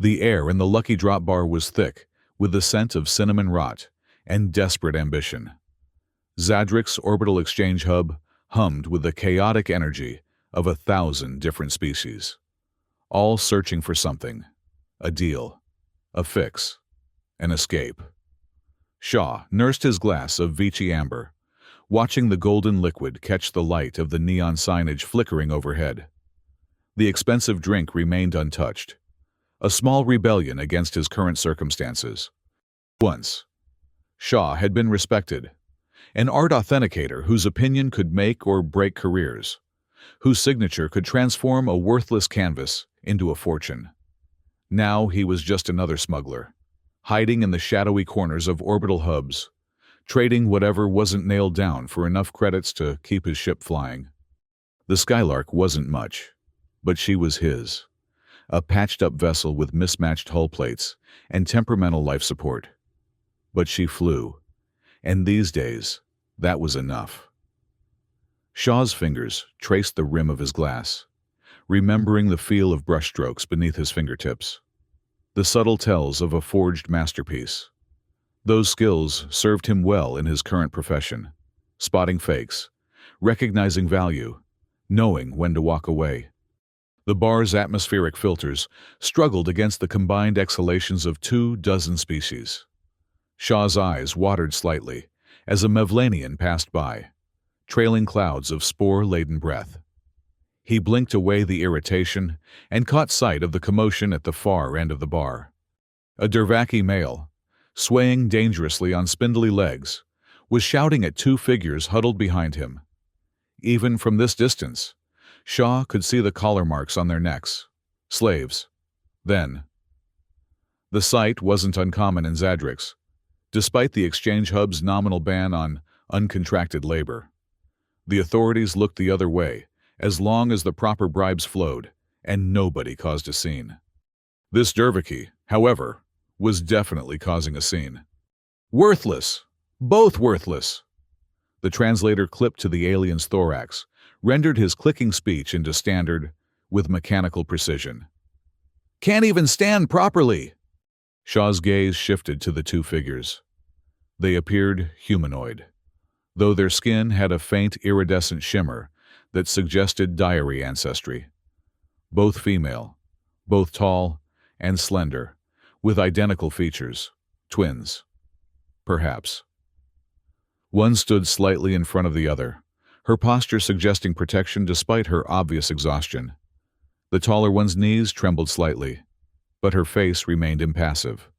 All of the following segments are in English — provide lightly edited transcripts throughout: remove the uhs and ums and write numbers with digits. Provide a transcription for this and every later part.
The air in the Lucky Drop bar was thick, with the scent of cinnamon rot and desperate ambition. Zadric's orbital exchange hub hummed with the chaotic energy of 1,000 different species, all searching for something: a deal, a fix, an escape. Shaw nursed his glass of Vichy amber, watching the golden liquid catch the light of the neon signage flickering overhead. The expensive drink remained untouched, a small rebellion against his current circumstances. Once, Shaw had been respected, an art authenticator whose opinion could make or break careers, whose signature could transform a worthless canvas into a fortune. Now he was just another smuggler, hiding in the shadowy corners of orbital hubs, trading whatever wasn't nailed down for enough credits to keep his ship flying. The Skylark wasn't much, but she was his, a patched-up vessel with mismatched hull plates and temperamental life support. But she flew, and these days, that was enough. Shaw's fingers traced the rim of his glass, remembering the feel of brushstrokes beneath his fingertips, the subtle tells of a forged masterpiece. Those skills served him well in his current profession, spotting fakes, recognizing value, knowing when to walk away. The bar's atmospheric filters struggled against the combined exhalations of 24 species. Shaw's eyes watered slightly as a Mevlanian passed by, trailing clouds of spore-laden breath. He blinked away the irritation and caught sight of the commotion at the far end of the bar. A Dervaki male, swaying dangerously on spindly legs, was shouting at two figures huddled behind him. Even from this distance, Shaw could see the collar marks on their necks. Slaves. Then. The sight wasn't uncommon in Zadrix, despite the exchange hub's nominal ban on uncontracted labor. The authorities looked the other way, as long as the proper bribes flowed, and nobody caused a scene. This Dervaki, however, was definitely causing a scene. Worthless! Both worthless! The translator clipped to the alien's thorax, rendered his clicking speech into standard with mechanical precision. Can't even stand properly! Shaw's gaze shifted to the two figures. They appeared humanoid, though their skin had a faint iridescent shimmer that suggested diary ancestry. Both female, both tall and slender, with identical features. Twins. Perhaps. One stood slightly in front of the other, her posture suggesting protection despite her obvious exhaustion. The taller one's knees trembled slightly, but her face remained impassive.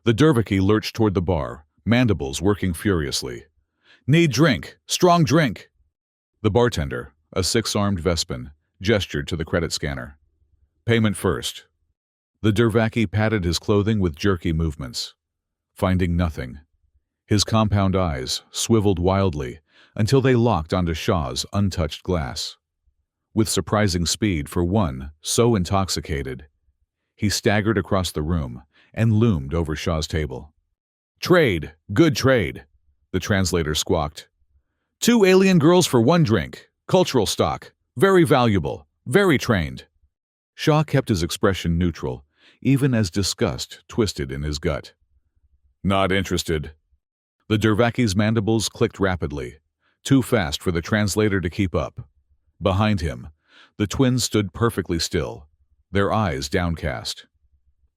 The Dervaki lurched toward the bar, mandibles working furiously. Need drink! Strong drink! The bartender, a six-armed Vespin, gestured to the credit scanner. Payment first. The Dervaki patted his clothing with jerky movements. Finding nothing, his compound eyes swiveled wildly until they locked onto Shaw's untouched glass. With surprising speed for one so intoxicated, he staggered across the room and loomed over Shaw's table. Trade! Good trade! The translator squawked. 2 alien girls for 1 drink. Cultural stock. Very valuable. Very trained. Shaw kept his expression neutral, even as disgust twisted in his gut. Not interested. The Dervaki's mandibles clicked rapidly, too fast for the translator to keep up. Behind him, the twins stood perfectly still, their eyes downcast.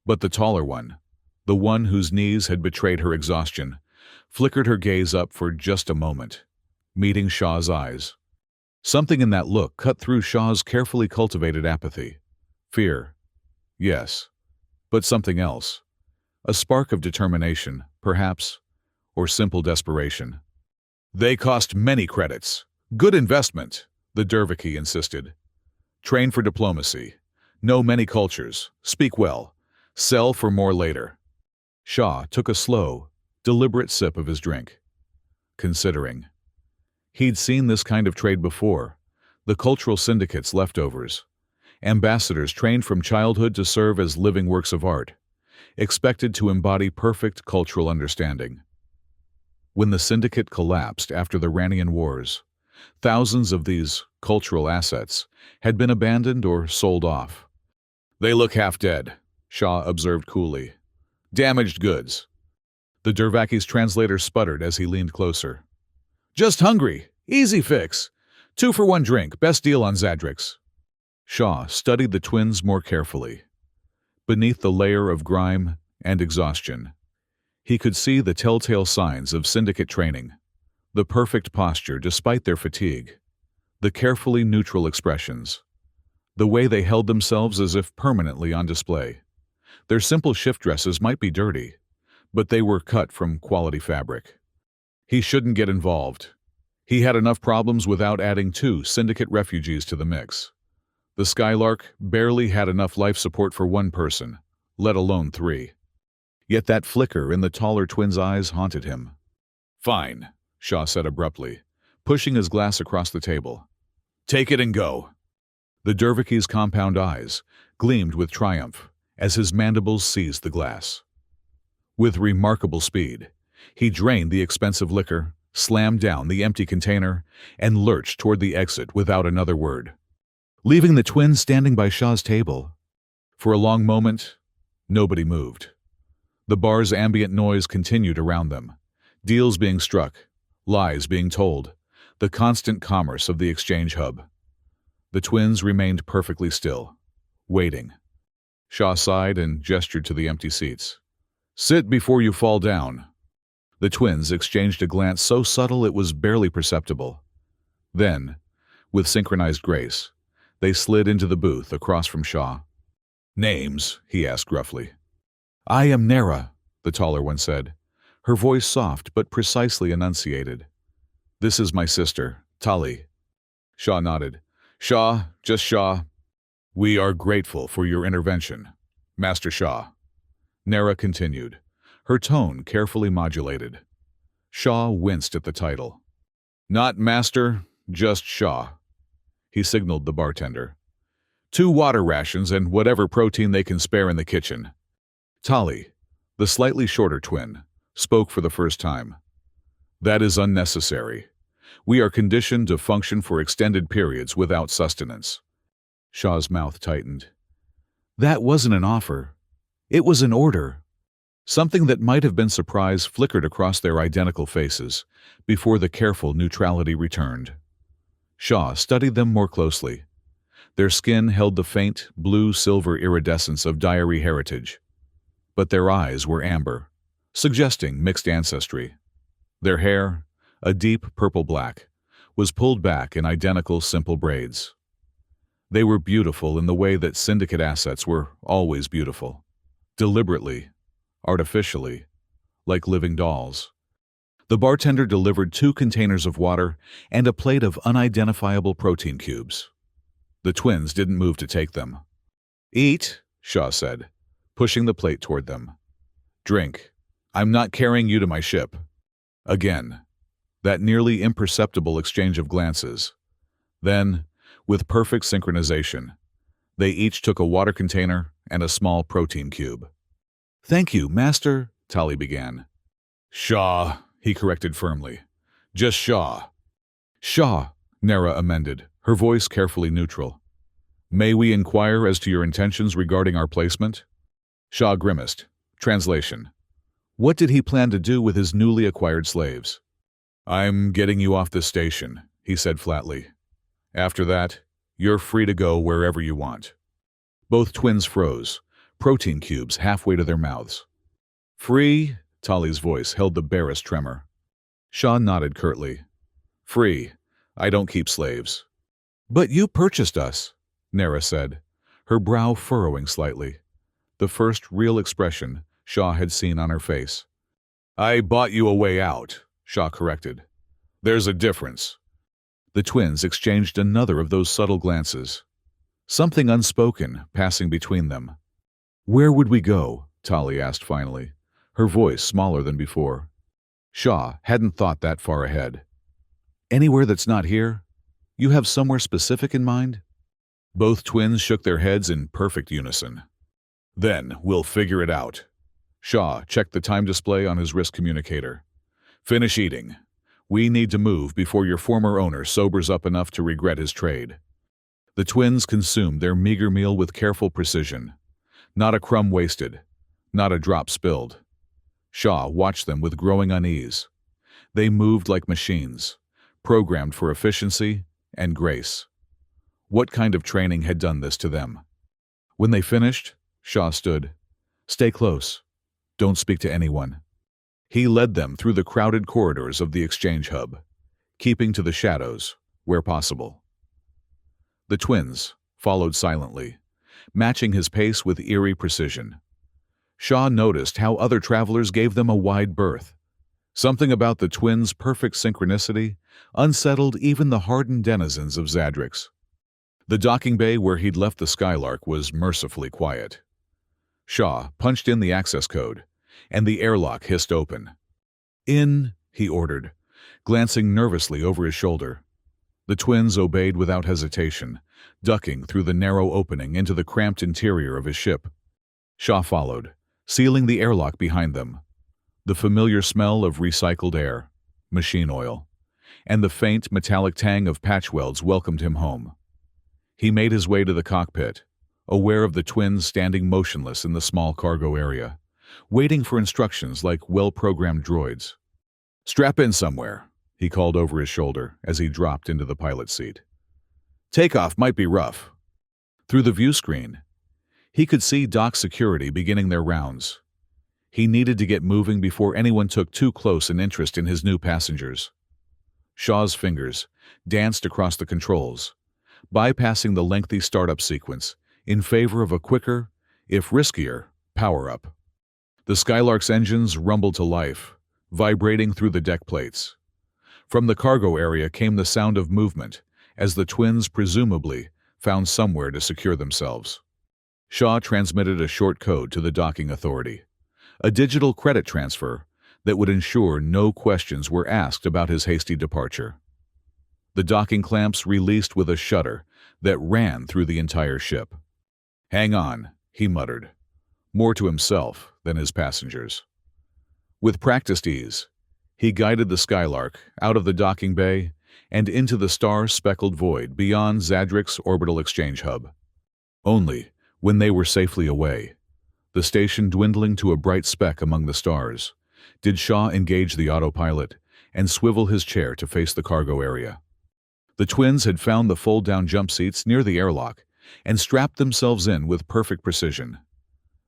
But the taller one, the one whose knees had betrayed her exhaustion, flickered her gaze up for just a moment, meeting Shaw's eyes. Something in that look cut through Shaw's carefully cultivated apathy. Fear. Yes. But something else. A spark of determination, perhaps, or simple desperation. They cost many credits. Good investment, the Dervaki insisted. Train for diplomacy. Know many cultures. Speak well. Sell for more later. Shaw took a slow, deliberate sip of his drink. Considering. He'd seen this kind of trade before. The cultural syndicate's leftovers. Ambassadors trained from childhood to serve as living works of art, expected to embody perfect cultural understanding. When the syndicate collapsed after the Ranian Wars, thousands of these cultural assets had been abandoned or sold off. They look half dead, Shaw observed coolly. Damaged goods. The Dervaki's translator sputtered as he leaned closer. Just hungry. Easy fix. 2 for 1 drink. Best deal on Zadrix. Shaw studied the twins more carefully. Beneath the layer of grime and exhaustion, he could see the telltale signs of syndicate training. The perfect posture despite their fatigue. The carefully neutral expressions. The way they held themselves as if permanently on display. Their simple shift dresses might be dirty, but they were cut from quality fabric. He shouldn't get involved. He had enough problems without adding 2 syndicate refugees to the mix. The Skylark barely had enough life support for 1 person, let alone 3. Yet that flicker in the taller twin's eyes haunted him. Fine, Shaw said abruptly, pushing his glass across the table. Take it and go. The Dervaki's compound eyes gleamed with triumph as his mandibles seized the glass. With remarkable speed, he drained the expensive liquor, slammed down the empty container, and lurched toward the exit without another word, leaving the twins standing by Shaw's table. For a long moment, nobody moved. The bar's ambient noise continued around them, deals being struck, lies being told, the constant commerce of the exchange hub. The twins remained perfectly still, waiting. Shaw sighed and gestured to the empty seats. Sit before you fall down. The twins exchanged a glance so subtle it was barely perceptible. Then, with synchronized grace, they slid into the booth across from Shaw. Names, he asked gruffly. I am Nera, the taller one said, her voice soft but precisely enunciated. This is my sister, Tali. Shaw nodded. Shaw, just Shaw. We are grateful for your intervention, Master Shaw. Nera continued, her tone carefully modulated. Shaw winced at the title. Not Master, just Shaw. He signaled the bartender. 2 water rations and whatever protein they can spare in the kitchen. Tali, the slightly shorter twin, spoke for the first time. That is unnecessary. We are conditioned to function for extended periods without sustenance. Shaw's mouth tightened. That wasn't an offer. It was an order. Something that might have been surprise flickered across their identical faces before the careful neutrality returned. Shaw studied them more closely. Their skin held the faint, blue-silver iridescence of diary heritage. But their eyes were amber, suggesting mixed ancestry. Their hair, a deep purple-black, was pulled back in identical simple braids. They were beautiful in the way that syndicate assets were always beautiful. Deliberately, artificially, like living dolls. The bartender delivered 2 containers of water and a plate of unidentifiable protein cubes. The twins didn't move to take them. Eat, Shaw said, pushing the plate toward them. Drink. I'm not carrying you to my ship. Again, that nearly imperceptible exchange of glances. Then, with perfect synchronization, they each took a water container and a small protein cube. Thank you, Master, Tali began. Shaw, he corrected firmly. Just Shaw. Shaw, Nera amended, her voice carefully neutral. May we inquire as to your intentions regarding our placement? Shaw grimaced. Translation. What did he plan to do with his newly acquired slaves? I'm getting you off the station, he said flatly. After that, you're free to go wherever you want. Both twins froze, protein cubes halfway to their mouths. Free? Tali's voice held the barest tremor. Shaw nodded curtly. Free. I don't keep slaves. But you purchased us, Nera said, her brow furrowing slightly. The first real expression Shaw had seen on her face. I bought you a way out, Shaw corrected. There's a difference. The twins exchanged another of those subtle glances. Something unspoken passing between them. Where would we go? Tali asked finally, her voice smaller than before. Shaw hadn't thought that far ahead. Anywhere that's not here? You have somewhere specific in mind? Both twins shook their heads in perfect unison. Then we'll figure it out. Shaw checked the time display on his wrist communicator. Finish eating. We need to move before your former owner sobers up enough to regret his trade. The twins consumed their meager meal with careful precision. Not a crumb wasted, not a drop spilled. Shaw watched them with growing unease. They moved like machines, programmed for efficiency and grace. What kind of training had done this to them? When they finished, Shaw stood. "Stay close. Don't speak to anyone." He led them through the crowded corridors of the exchange hub, keeping to the shadows where possible. The twins followed silently, matching his pace with eerie precision. Shaw noticed how other travelers gave them a wide berth. Something about the twins' perfect synchronicity unsettled even the hardened denizens of Zadrix. The docking bay where he'd left the Skylark was mercifully quiet. Shaw punched in the access code, and the airlock hissed open. "In," he ordered, glancing nervously over his shoulder. The twins obeyed without hesitation, ducking through the narrow opening into the cramped interior of his ship. Shaw followed, sealing the airlock behind them. The familiar smell of recycled air, machine oil, and the faint metallic tang of patch welds welcomed him home. He made his way to the cockpit, aware of the twins standing motionless in the small cargo area, waiting for instructions like well-programmed droids. "Strap in somewhere," he called over his shoulder as he dropped into the pilot's seat. "Takeoff might be rough." Through the view screen, he could see dock security beginning their rounds. He needed to get moving before anyone took too close an interest in his new passengers. Shaw's fingers danced across the controls, bypassing the lengthy startup sequence in favor of a quicker, if riskier, power-up. The Skylark's engines rumbled to life, vibrating through the deck plates. From the cargo area came the sound of movement, as the twins presumably found somewhere to secure themselves. Shaw transmitted a short code to the docking authority, a digital credit transfer that would ensure no questions were asked about his hasty departure. The docking clamps released with a shudder that ran through the entire ship. "Hang on," he muttered, more to himself than his passengers. With practiced ease, he guided the Skylark out of the docking bay and into the star-speckled void beyond Zadrix's orbital exchange hub. Only when they were safely away, the station dwindling to a bright speck among the stars, did Shaw engage the autopilot and swivel his chair to face the cargo area. The twins had found the fold-down jump seats near the airlock and strapped themselves in with perfect precision.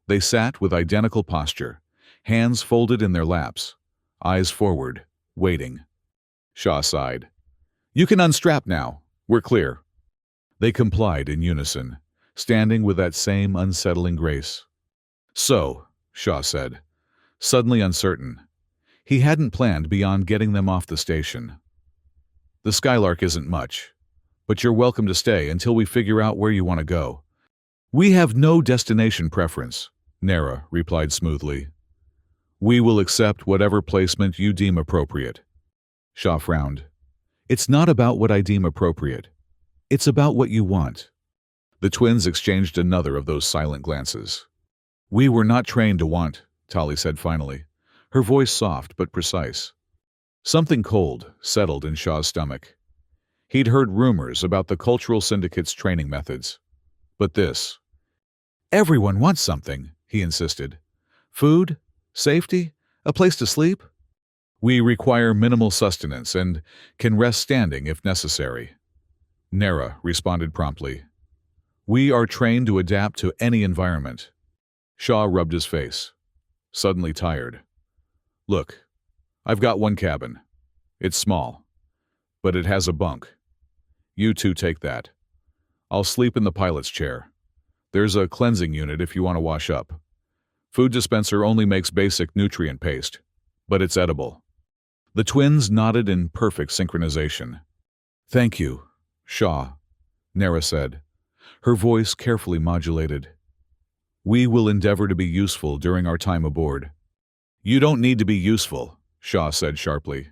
They sat with identical posture, hands folded in their laps, eyes forward, waiting. Shaw sighed. "You can unstrap now. We're clear." They complied in unison, standing with that same unsettling grace. "So," Shaw said, suddenly uncertain. He hadn't planned beyond getting them off the station. "The Skylark isn't much, but you're welcome to stay until we figure out where you want to go." "We have no destination preference," Nara replied smoothly. "We will accept whatever placement you deem appropriate." Shaw frowned. "It's not about what I deem appropriate. It's about what you want." The twins exchanged another of those silent glances. "We were not trained to want," Tali said finally, her voice soft but precise. Something cold settled in Shaw's stomach. He'd heard rumors about the Cultural Syndicate's training methods. But this. "Everyone wants something," he insisted. "Food? Safety? A place to sleep?" "We require minimal sustenance and can rest standing if necessary," Nara responded promptly. "We are trained to adapt to any environment." Shaw rubbed his face, suddenly tired. "Look, I've got one cabin. It's small, but it has a bunk. You two take that. I'll sleep in the pilot's chair. There's a cleansing unit if you want to wash up. Food dispenser only makes basic nutrient paste, but it's edible." The twins nodded in perfect synchronization. "Thank you, Shaw," Nara said, her voice carefully modulated. "We will endeavor to be useful during our time aboard." "You don't need to be useful," Shaw said sharply.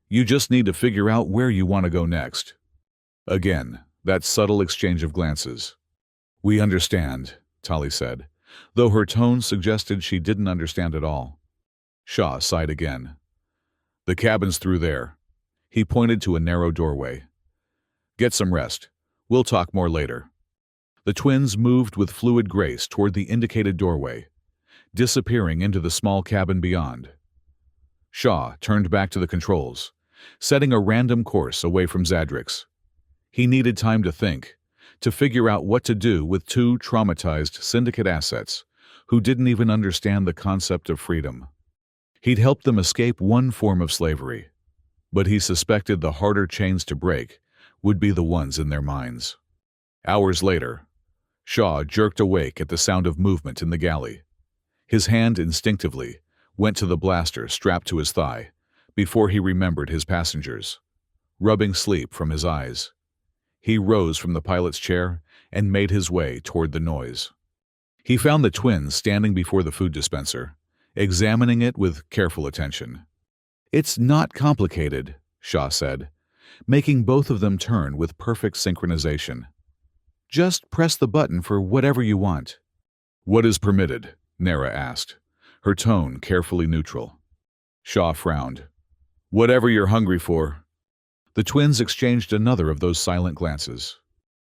"You just need to figure out where you want to go next." Again, that subtle exchange of glances. "We understand," Tali said, though her tone suggested she didn't understand at all. Shaw sighed again. "The cabin's through there." He pointed to a narrow doorway. "Get some rest. We'll talk more later." The twins moved with fluid grace toward the indicated doorway, disappearing into the small cabin beyond. Shaw turned back to the controls, setting a random course away from Zadrix. He needed time to think, to figure out what to do with two traumatized syndicate assets who didn't even understand the concept of freedom. He'd helped them escape one form of slavery, but he suspected the harder chains to break would be the ones in their minds. Hours later, Shaw jerked awake at the sound of movement in the galley. His hand instinctively went to the blaster strapped to his thigh before he remembered his passengers, rubbing sleep from his eyes. He rose from the pilot's chair and made his way toward the noise. He found the twins standing before the food dispenser, examining it with careful attention. "It's not complicated," Shaw said, making both of them turn with perfect synchronization. "Just press the button for whatever you want." "What is permitted?" Nara asked, her tone carefully neutral. Shaw frowned. "Whatever you're hungry for." The twins exchanged another of those silent glances.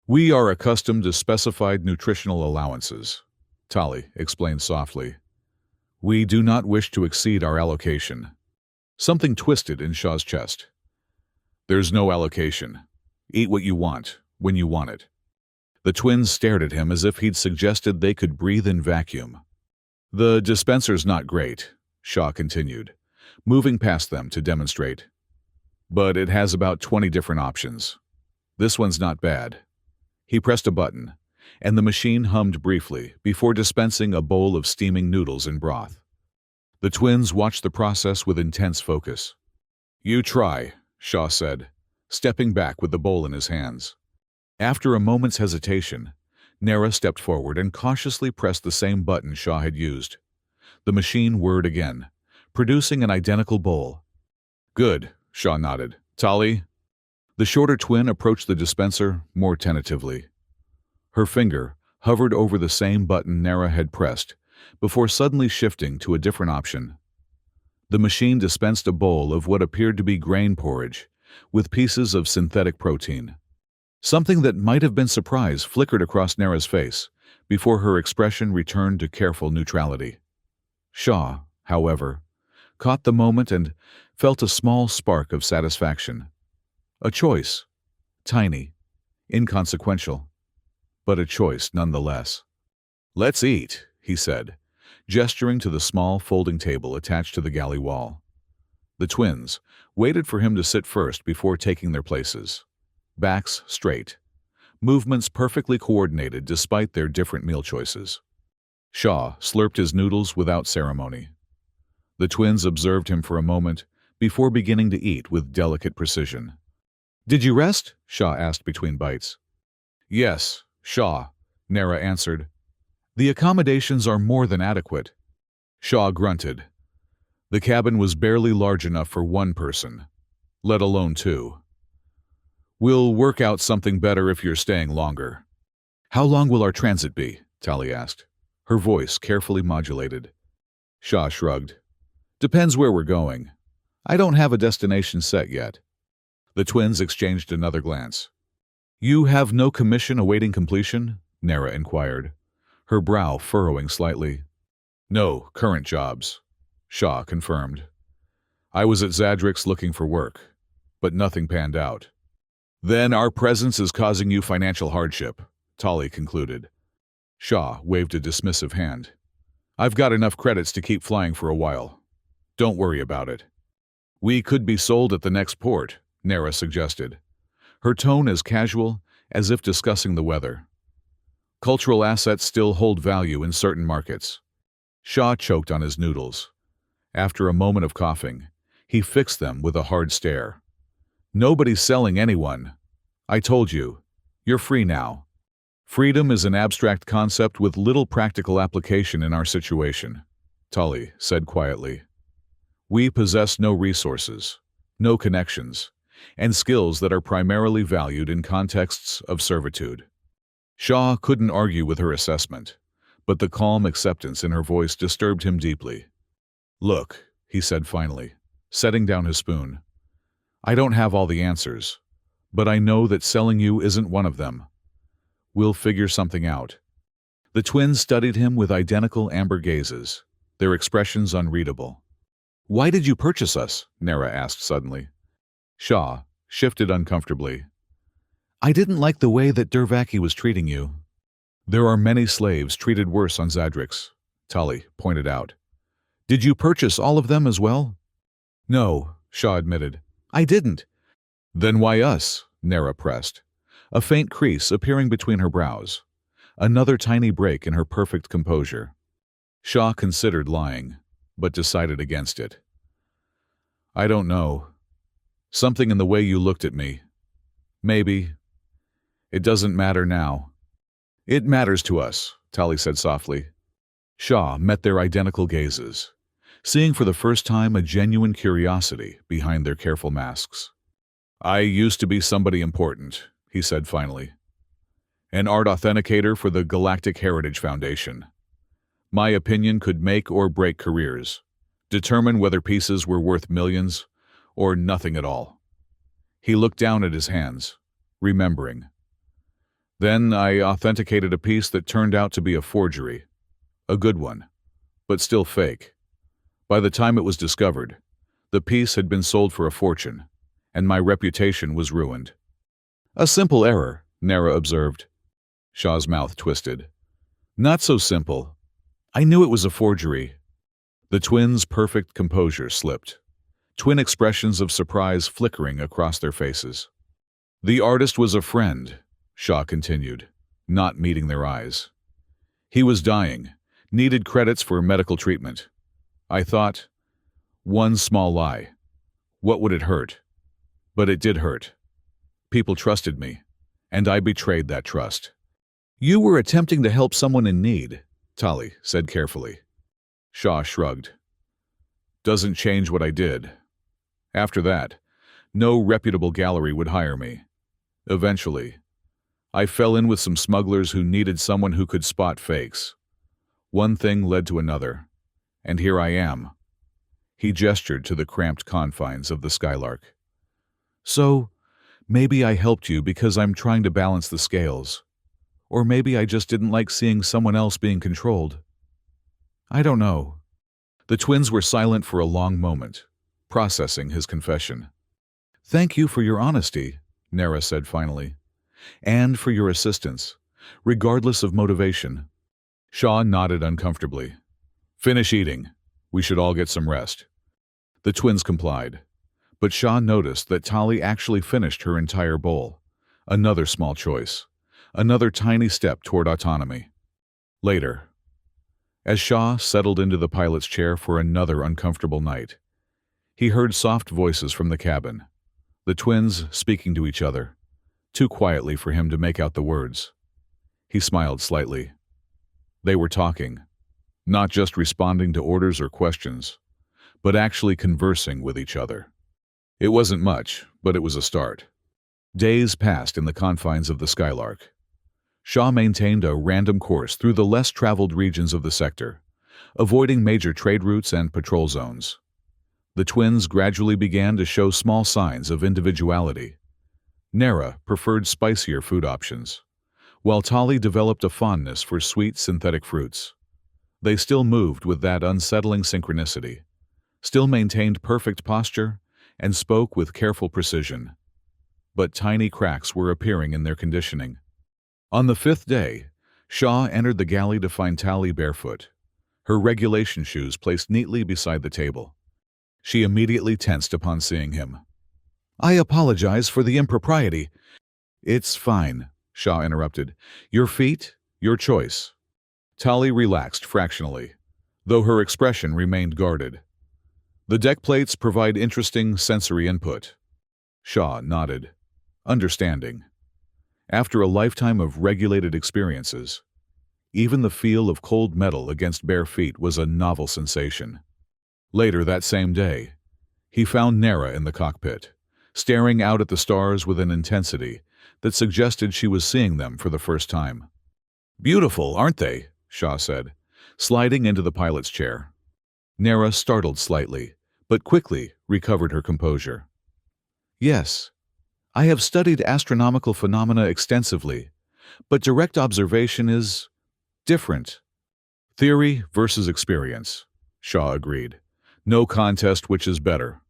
"We are accustomed to specified nutritional allowances," Tali explained softly. "We do not wish to exceed our allocation." Something twisted in Shaw's chest. "There's no allocation. Eat what you want, when you want it." The twins stared at him as if he'd suggested they could breathe in vacuum. "The dispenser's not great," Shaw continued, moving past them to demonstrate. "But it has about 20 different options. This one's not bad." He pressed a button, and the machine hummed briefly before dispensing a bowl of steaming noodles and broth. The twins watched the process with intense focus. "You try," Shaw said, stepping back with the bowl in his hands. After a moment's hesitation, Nara stepped forward and cautiously pressed the same button Shaw had used. The machine whirred again, producing an identical bowl. "Good," Shaw nodded. "Tali?" The shorter twin approached the dispenser more tentatively. Her finger hovered over the same button Nara had pressed, before suddenly shifting to a different option. The machine dispensed a bowl of what appeared to be grain porridge, with pieces of synthetic protein. Something that might have been surprise flickered across Nara's face, before her expression returned to careful neutrality. Shaw, however, caught the moment and felt a small spark of satisfaction. A choice. Tiny. Inconsequential. But a choice nonetheless. "Let's eat," he said, gesturing to the small folding table attached to the galley wall. The twins waited for him to sit first before taking their places. Backs straight. Movements perfectly coordinated despite their different meal choices. Shaw slurped his noodles without ceremony. The twins observed him for a moment before beginning to eat with delicate precision. "Did you rest?" Shaw asked between bites. "Yes, Shaw," Nara answered. "The accommodations are more than adequate." Shaw grunted. The cabin was barely large enough for one person, let alone two. "We'll work out something better if you're staying longer." "How long will our transit be?" Tali asked, her voice carefully modulated. Shaw shrugged. "Depends where we're going. I don't have a destination set yet." The twins exchanged another glance. "You have no commission awaiting completion?" Nara inquired, her brow furrowing slightly. "No current jobs," Shaw confirmed. "I was at Zadrix looking for work, but nothing panned out." "Then our presence is causing you financial hardship," Tali concluded. Shaw waved a dismissive hand. "I've got enough credits to keep flying for a while. Don't worry about it." "We could be sold at the next port," Nara suggested, her tone as casual as if discussing the weather. "Cultural assets still hold value in certain markets." Shaw choked on his noodles. After a moment of coughing, he fixed them with a hard stare. "Nobody's selling anyone. I told you. You're free now." "Freedom is an abstract concept with little practical application in our situation," Tully said quietly. "We possess no resources, no connections, and skills that are primarily valued in contexts of servitude." Shaw couldn't argue with her assessment, but the calm acceptance in her voice disturbed him deeply. "Look," he said finally, setting down his spoon. "I don't have all the answers, but I know that selling you isn't one of them. We'll figure something out." The twins studied him with identical amber gazes, their expressions unreadable. "Why did you purchase us?" Nera asked suddenly. Shaw shifted uncomfortably. "I didn't like the way that Dervaki was treating you." "There are many slaves treated worse on Zadrix," Tali pointed out. "Did you purchase all of them as well?" "No," Shaw admitted. "I didn't." "Then why us?" Nera pressed, a faint crease appearing between her brows, another tiny break in her perfect composure. Shaw considered lying, but decided against it. "I don't know. Something in the way you looked at me. Maybe. It doesn't matter now." "It matters to us," Tali said softly. Shaw met their identical gazes, seeing for the first time a genuine curiosity behind their careful masks. "I used to be somebody important," he said finally. "An art authenticator for the Galactic Heritage Foundation. My opinion could make or break careers, determine whether pieces were worth millions or nothing at all." He looked down at his hands, remembering. "Then I authenticated a piece that turned out to be a forgery. A good one, but still fake. By the time it was discovered, the piece had been sold for a fortune, and my reputation was ruined." "A simple error," Nera observed. Shaw's mouth twisted. "Not so simple. I knew it was a forgery." The twins' perfect composure slipped, twin expressions of surprise flickering across their faces. "The artist was a friend," Shaw continued, not meeting their eyes. "He was dying, needed credits for medical treatment. I thought, one small lie. What would it hurt? But it did hurt. People trusted me, and I betrayed that trust." "You were attempting to help someone in need," Tali said carefully. Shaw shrugged. "Doesn't change what I did. After that, no reputable gallery would hire me. Eventually, I fell in with some smugglers who needed someone who could spot fakes. One thing led to another, and here I am." He gestured to the cramped confines of the Skylark. "So, maybe I helped you because I'm trying to balance the scales. Or maybe I just didn't like seeing someone else being controlled. I don't know." The twins were silent for a long moment, processing his confession. "Thank you for your honesty," Nera said finally, "and for your assistance, regardless of motivation." Shaw nodded uncomfortably. "Finish eating. We should all get some rest." The twins complied, but Shaw noticed that Tali actually finished her entire bowl. Another small choice, another tiny step toward autonomy. Later, as Shaw settled into the pilot's chair for another uncomfortable night, he heard soft voices from the cabin, the twins speaking to each other, too quietly for him to make out the words. He smiled slightly. They were talking, not just responding to orders or questions, but actually conversing with each other. It wasn't much, but it was a start. Days passed in the confines of the Skylark. Shaw maintained a random course through the less traveled regions of the sector, avoiding major trade routes and patrol zones. The twins gradually began to show small signs of individuality. Nera preferred spicier food options, while Tali developed a fondness for sweet synthetic fruits. They still moved with that unsettling synchronicity, still maintained perfect posture, and spoke with careful precision. But tiny cracks were appearing in their conditioning. On the fifth day, Shaw entered the galley to find Tali barefoot, her regulation shoes placed neatly beside the table. She immediately tensed upon seeing him. "I apologize for the impropriety." "It's fine," Shaw interrupted. "Your feet, your choice." Tali relaxed fractionally, though her expression remained guarded. "The deck plates provide interesting sensory input." Shaw nodded, understanding. After a lifetime of regulated experiences, even the feel of cold metal against bare feet was a novel sensation. Later that same day, he found Nera in the cockpit, staring out at the stars with an intensity that suggested she was seeing them for the first time. "Beautiful, aren't they?" Shaw said, sliding into the pilot's chair. Nera startled slightly, but quickly recovered her composure. "Yes, I have studied astronomical phenomena extensively, but direct observation is different. Theory versus experience, Shaw agreed. No contest which is better.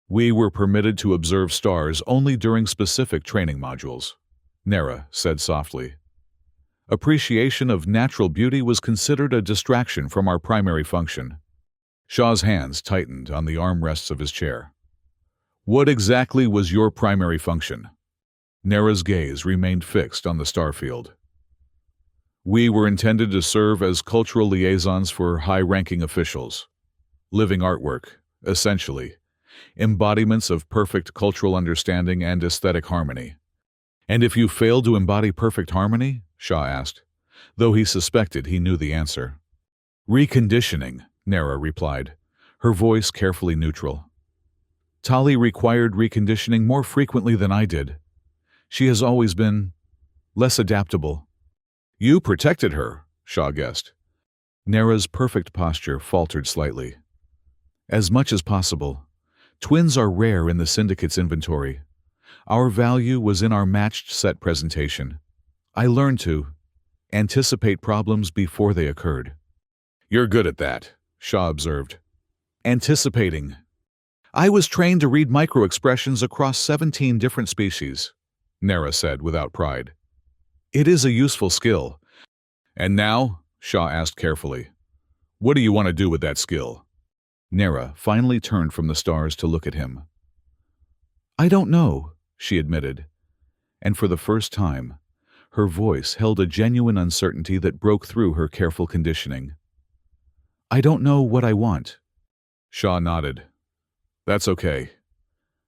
We were permitted to observe stars only during specific training modules, Nera said softly. Appreciation of natural beauty was considered a distraction from our primary function. Shaw's hands tightened on the armrests of his chair. What exactly was your primary function? Nera's gaze remained fixed on the starfield. We were intended to serve as cultural liaisons for high-ranking officials. Living artwork, essentially. Embodiments of perfect cultural understanding and aesthetic harmony. And if you failed to embody perfect harmony? Shaw asked, though he suspected he knew the answer. Reconditioning, Nera replied, her voice carefully neutral. Tali required reconditioning more frequently than I did. She has always been less adaptable. You protected her, Shaw guessed. Nera's perfect posture faltered slightly. As much as possible. Twins are rare in the Syndicate's inventory. Our value was in our matched set presentation. I learned to anticipate problems before they occurred. You're good at that, Shaw observed. Anticipating. I was trained to read micro-expressions across 17 different species, Nera said without pride. It is a useful skill. And now, Shaw asked carefully, what do you want to do with that skill? Nera finally turned from the stars to look at him. I don't know, she admitted, and for the first time, her voice held a genuine uncertainty that broke through her careful conditioning. I don't know what I want. Shaw nodded. That's okay.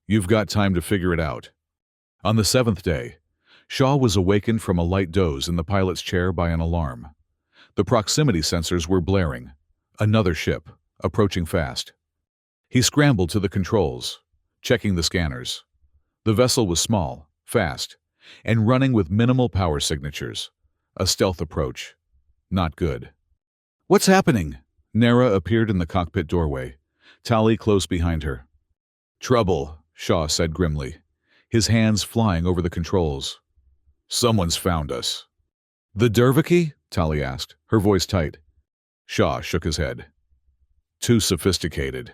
You've got time to figure it out. On the 7th day, Shaw was awakened from a light doze in the pilot's chair by an alarm. The proximity sensors were blaring. Another ship, approaching fast. He scrambled to the controls, checking the scanners. The vessel was small, fast, and running with minimal power signatures. A stealth approach. Not good. What's happening? Nera appeared in the cockpit doorway, Tali close behind her. Trouble, Shaw said grimly, his hands flying over the controls. Someone's found us. The Derviki? Tali asked, her voice tight. Shaw shook his head. Too sophisticated.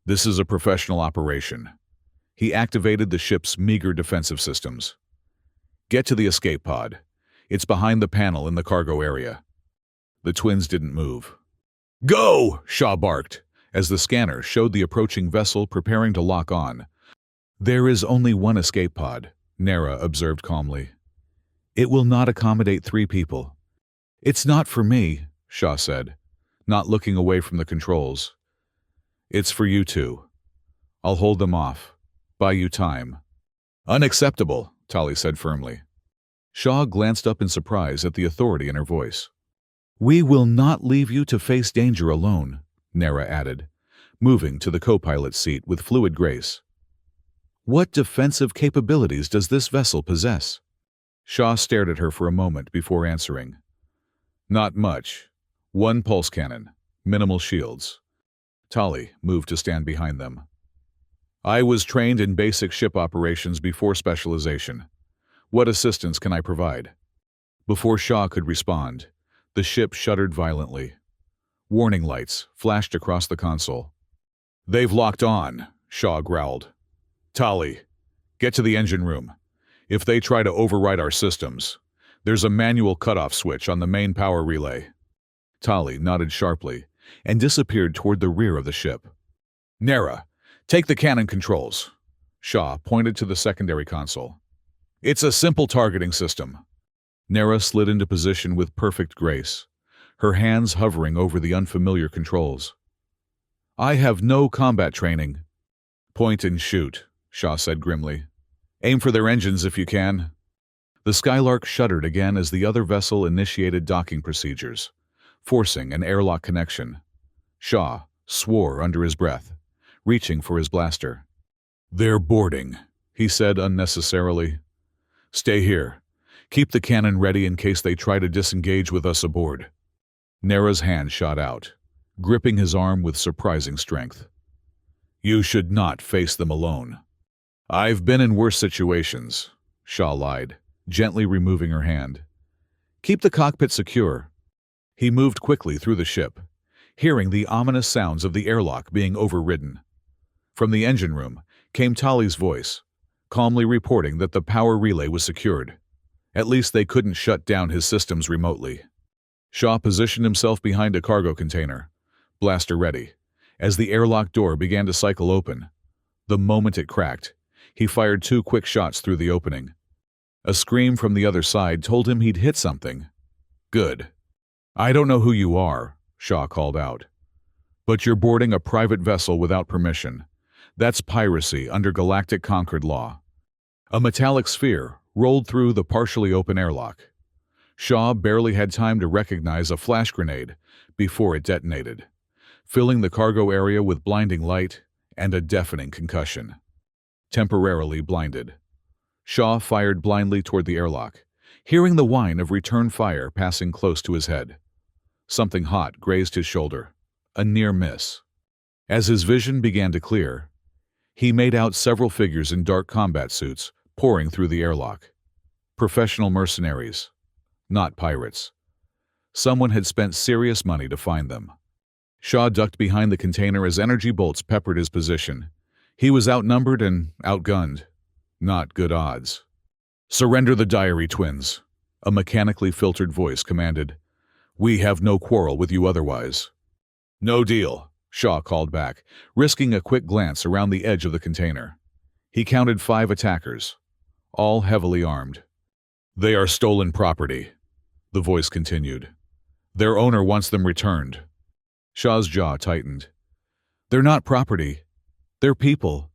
This is a professional operation. He activated the ship's meager defensive systems. Get to the escape pod. It's behind the panel in the cargo area. The twins didn't move. Go! Shaw barked, as the scanner showed the approaching vessel preparing to lock on. There is only one escape pod, Nera observed calmly. It will not accommodate 3 people. It's not for me, Shaw said, not looking away from the controls. It's for you two. I'll hold them off. Buy you time. Unacceptable, Tali said firmly. Shaw glanced up in surprise at the authority in her voice. We will not leave you to face danger alone, Nera added, moving to the co-pilot's seat with fluid grace. What defensive capabilities does this vessel possess? Shaw stared at her for a moment before answering. Not much. 1 pulse cannon, minimal shields. Tali moved to stand behind them. I was trained in basic ship operations before specialization. What assistance can I provide? Before Shaw could respond, the ship shuddered violently. Warning lights flashed across the console. They've locked on, Shaw growled. Tali, get to the engine room. If they try to override our systems, there's a manual cutoff switch on the main power relay. Tali nodded sharply and disappeared toward the rear of the ship. Nera, take the cannon controls. Shaw pointed to the secondary console. It's a simple targeting system. Nera slid into position with perfect grace, her hands hovering over the unfamiliar controls. I have no combat training. Point and shoot, Shaw said grimly. Aim for their engines if you can. The Skylark shuddered again as the other vessel initiated docking procedures, forcing an airlock connection. Shaw swore under his breath, reaching for his blaster. They're boarding, he said unnecessarily. Stay here. Keep the cannon ready in case they try to disengage with us aboard. Nera's hand shot out, gripping his arm with surprising strength. You should not face them alone. I've been in worse situations, Shaw lied, gently removing her hand. Keep the cockpit secure. He moved quickly through the ship, hearing the ominous sounds of the airlock being overridden. From the engine room came Tali's voice, calmly reporting that the power relay was secured. At least they couldn't shut down his systems remotely. Shaw positioned himself behind a cargo container, blaster ready. As the airlock door began to cycle open, the moment it cracked, he fired 2 quick shots through the opening. A scream from the other side told him he'd hit something. Good. I don't know who you are, Shaw called out. But you're boarding a private vessel without permission. That's piracy under Galactic Concord law. A metallic sphere rolled through the partially open airlock. Shaw barely had time to recognize a flash grenade before it detonated, filling the cargo area with blinding light and a deafening concussion. Temporarily blinded, Shaw fired blindly toward the airlock, hearing the whine of return fire passing close to his head. Something hot grazed his shoulder, a near miss. As his vision began to clear, he made out several figures in dark combat suits pouring through the airlock. Professional mercenaries, not pirates. Someone had spent serious money to find them. Shaw ducked behind the container as energy bolts peppered his position. He was outnumbered and outgunned. Not good odds. "Surrender the diary, twins," a mechanically filtered voice commanded. "We have no quarrel with you otherwise." "No deal," Shaw called back, risking a quick glance around the edge of the container. He counted 5 attackers, all heavily armed. "They are stolen property," the voice continued. "Their owner wants them returned." Shaw's jaw tightened. "They're not property. They're people."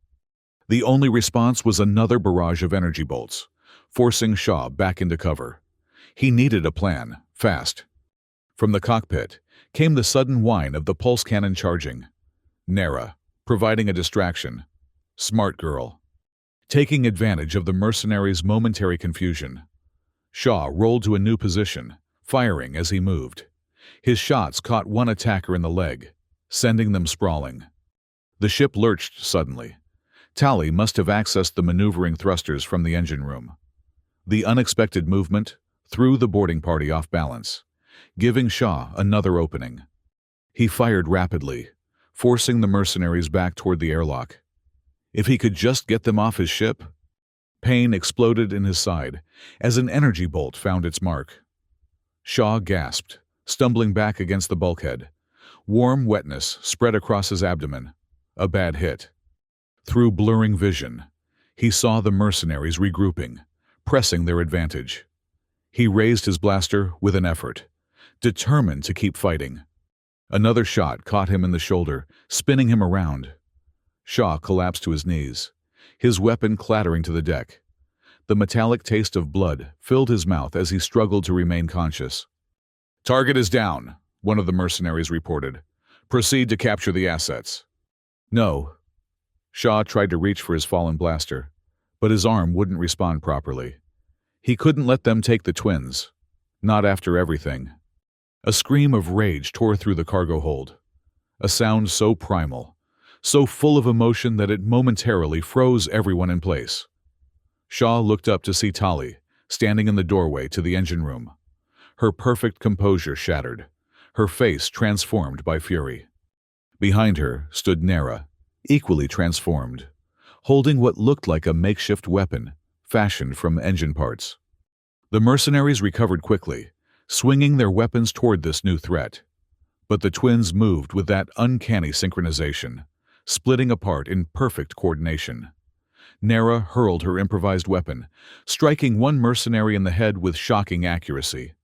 The only response was another barrage of energy bolts, forcing Shaw back into cover. He needed a plan, fast. From the cockpit came the sudden whine of the pulse cannon charging. Nara, providing a distraction. Smart girl. Taking advantage of the mercenaries' momentary confusion, Shaw rolled to a new position, firing as he moved. His shots caught one attacker in the leg, sending them sprawling. The ship lurched suddenly. Tali must have accessed the maneuvering thrusters from the engine room. The unexpected movement threw the boarding party off balance, giving Shaw another opening. He fired rapidly, forcing the mercenaries back toward the airlock. If he could just get them off his ship? Pain exploded in his side as an energy bolt found its mark. Shaw gasped, stumbling back against the bulkhead. Warm wetness spread across his abdomen. A bad hit. Through blurring vision, he saw the mercenaries regrouping, pressing their advantage. He raised his blaster with an effort, determined to keep fighting. Another shot caught him in the shoulder, spinning him around. Shaw collapsed to his knees, his weapon clattering to the deck. The metallic taste of blood filled his mouth as he struggled to remain conscious. "Target is down," one of the mercenaries reported. "Proceed to capture the assets." "No." Shaw tried to reach for his fallen blaster, but his arm wouldn't respond properly. He couldn't let them take the twins. Not after everything. A scream of rage tore through the cargo hold. A sound so primal, so full of emotion that it momentarily froze everyone in place. Shaw looked up to see Tali, standing in the doorway to the engine room. Her perfect composure shattered, her face transformed by fury. Behind her stood Nara, equally transformed, holding what looked like a makeshift weapon fashioned from engine parts. The mercenaries recovered quickly, swinging their weapons toward this new threat. But the twins moved with that uncanny synchronization, splitting apart in perfect coordination. Nara hurled her improvised weapon, striking one mercenary in the head with shocking accuracy.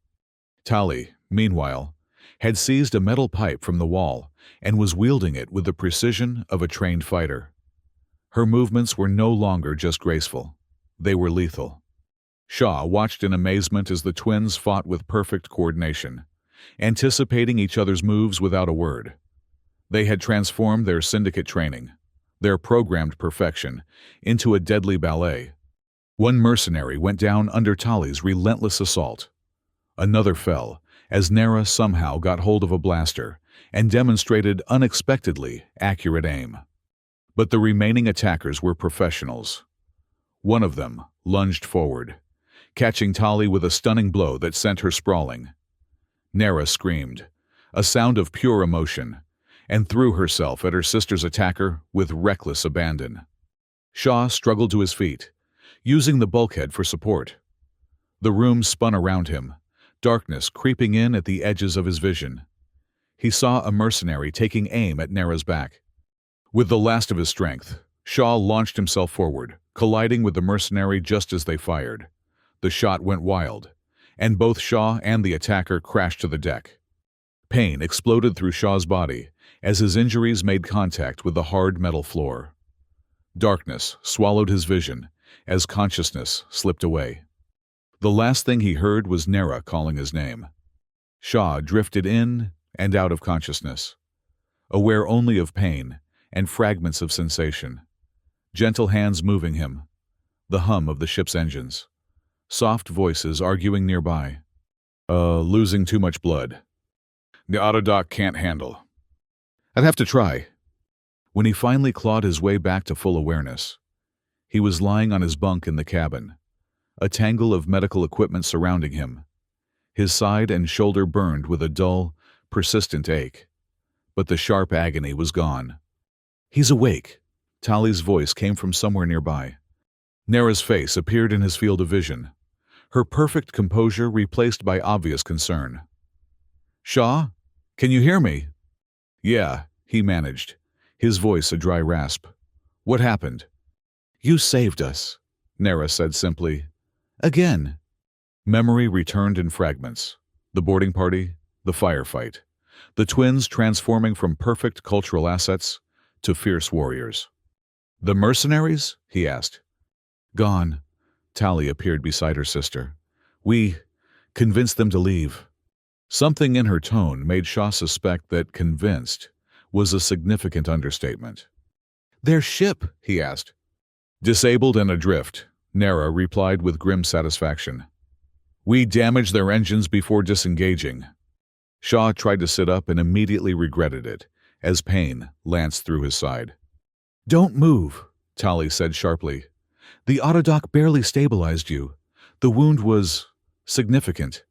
Tali, meanwhile, had seized a metal pipe from the wall and was wielding it with the precision of a trained fighter. Her movements were no longer just graceful. They were lethal. Shaw watched in amazement as the twins fought with perfect coordination, anticipating each other's moves without a word. They had transformed their syndicate training, their programmed perfection, into a deadly ballet. One mercenary went down under Tali's relentless assault. Another fell, as Nara somehow got hold of a blaster and demonstrated unexpectedly accurate aim. But the remaining attackers were professionals. One of them lunged forward, catching Tali with a stunning blow that sent her sprawling. Nera screamed, a sound of pure emotion, and threw herself at her sister's attacker with reckless abandon. Shaw struggled to his feet, using the bulkhead for support. The room spun around him, darkness creeping in at the edges of his vision. He saw a mercenary taking aim at Nera's back. With the last of his strength, Shaw launched himself forward, colliding with the mercenary just as they fired. The shot went wild, and both Shaw and the attacker crashed to the deck. Pain exploded through Shaw's body as his injuries made contact with the hard metal floor. Darkness swallowed his vision as consciousness slipped away. The last thing he heard was Nera calling his name. Shaw drifted in and out of consciousness, aware only of pain and fragments of sensation. Gentle hands moving him, the hum of the ship's engines, soft voices arguing nearby. Losing too much blood. The autodoc can't handle. I'd have to try. When he finally clawed his way back to full awareness, he was lying on his bunk in the cabin, a tangle of medical equipment surrounding him. His side and shoulder burned with a dull, persistent ache, but the sharp agony was gone. He's awake. Tali's voice came from somewhere nearby. Nera's face appeared in his field of vision, her perfect composure replaced by obvious concern. Shaw, can you hear me? Yeah, he managed, his voice a dry rasp. What happened? You saved us, Nera said simply. Again. Memory returned in fragments. The boarding party, the firefight, the twins transforming from perfect cultural assets to fierce warriors. The mercenaries? He asked. Gone. Tali appeared beside her sister. We convinced them to leave. Something in her tone made Shaw suspect that convinced was a significant understatement. Their ship? He asked. Disabled and adrift, Nera replied with grim satisfaction. We damaged their engines before disengaging. Shaw tried to sit up and immediately regretted it, as pain lanced through his side. Don't move, Tali said sharply. The autodoc barely stabilized you. The wound was significant.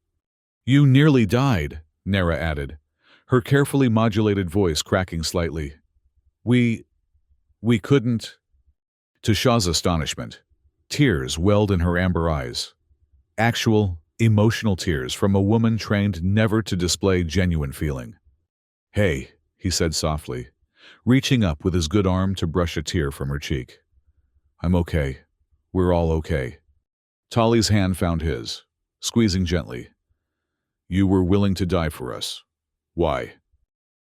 You nearly died, Nera added, her carefully modulated voice cracking slightly. We couldn't. To Shaw's astonishment, tears welled in her amber eyes. Actual, emotional tears from a woman trained never to display genuine feeling. Hey, he said softly, reaching up with his good arm to brush a tear from her cheek. I'm okay. We're all okay. Tali's hand found his, squeezing gently. You were willing to die for us. Why?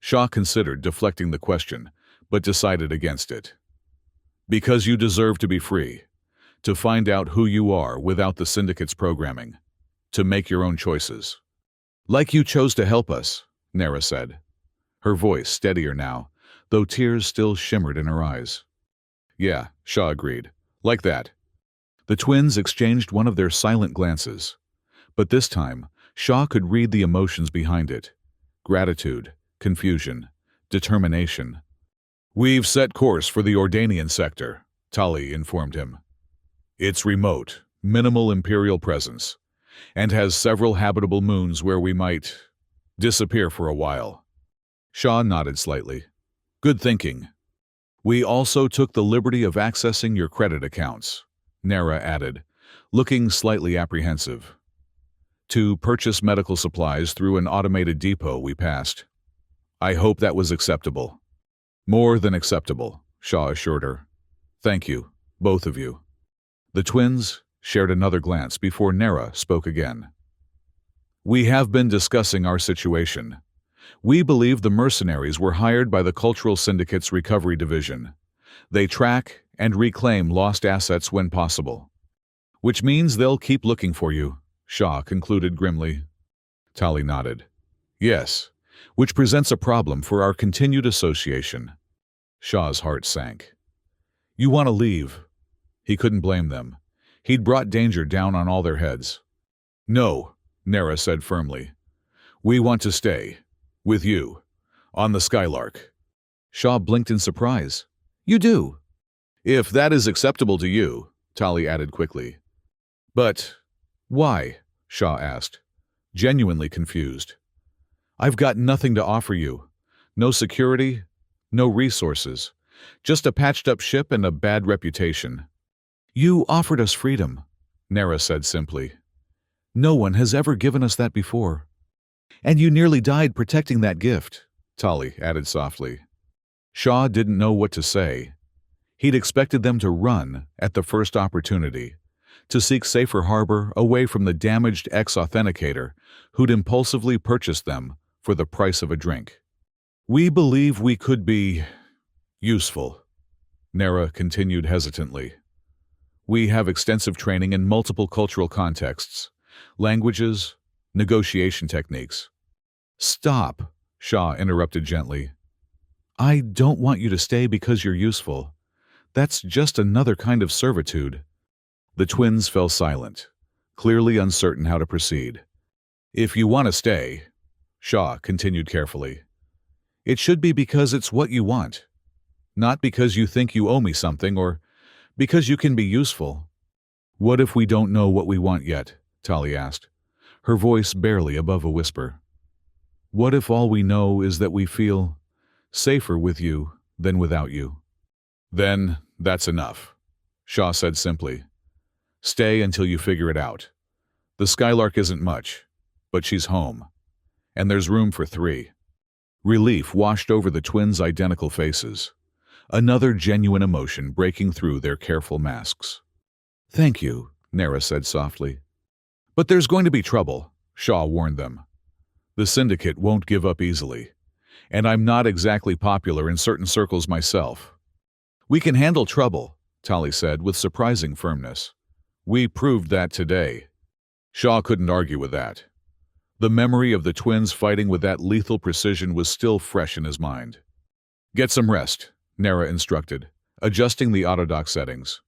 Shaw considered deflecting the question, but decided against it. Because you deserve to be free, to find out who you are without the syndicate's programming, to make your own choices. Like you chose to help us, Nera said, her voice steadier now, though tears still shimmered in her eyes. Yeah, Shaw agreed. Like that. The twins exchanged one of their silent glances, but this time, Shaw could read the emotions behind it. Gratitude, confusion, determination. We've set course for the Ordanian sector, Tali informed him. It's remote, minimal Imperial presence, and has several habitable moons where we might disappear for a while. Shaw nodded slightly. Good thinking. We also took the liberty of accessing your credit accounts, Nera added, looking slightly apprehensive. To purchase medical supplies through an automated depot we passed. I hope that was acceptable. More than acceptable, Shaw assured her. Thank you, both of you. The twins shared another glance before Nera spoke again. We have been discussing our situation. We believe the mercenaries were hired by the Cultural Syndicate's Recovery Division. They track and reclaim lost assets when possible. Which means they'll keep looking for you, Shaw concluded grimly. Tali nodded. Yes, which presents a problem for our continued association. Shaw's heart sank. You want to leave? He couldn't blame them. He'd brought danger down on all their heads. No, Nera said firmly. We want to stay. With you. On the Skylark. Shaw blinked in surprise. You do? If that is acceptable to you, Tali added quickly. But Why? Shaw asked, genuinely confused. I've got nothing to offer you. No security, no resources. Just a patched-up ship and a bad reputation. You offered us freedom, Nara said simply. No one has ever given us that before. And you nearly died protecting that gift, Tali added softly. Shaw didn't know what to say. He'd expected them to run at the first opportunity, to seek safer harbor away from the damaged ex-authenticator who'd impulsively purchased them for the price of a drink. We believe we could be useful, Nara continued hesitantly. We have extensive training in multiple cultural contexts, languages, negotiation techniques. Stop, Shaw interrupted gently. I don't want you to stay because you're useful. That's just another kind of servitude. The twins fell silent, clearly uncertain how to proceed. If you want to stay, Shaw continued carefully, it should be because it's what you want, not because you think you owe me something or because you can be useful. What if we don't know what we want yet? Tali asked, her voice barely above a whisper. What if all we know is that we feel safer with you than without you? Then that's enough, Shaw said simply. Stay until you figure it out. The Skylark isn't much, but she's home, and there's room for 3. Relief washed over the twins' identical faces, another genuine emotion breaking through their careful masks. Thank you, Nara said softly. But there's going to be trouble, Shaw warned them. The syndicate won't give up easily, and I'm not exactly popular in certain circles myself. We can handle trouble, Tali said with surprising firmness. We proved that today. Shaw couldn't argue with that. The memory of the twins fighting with that lethal precision was still fresh in his mind. Get some rest, Nara instructed, adjusting the autodock settings.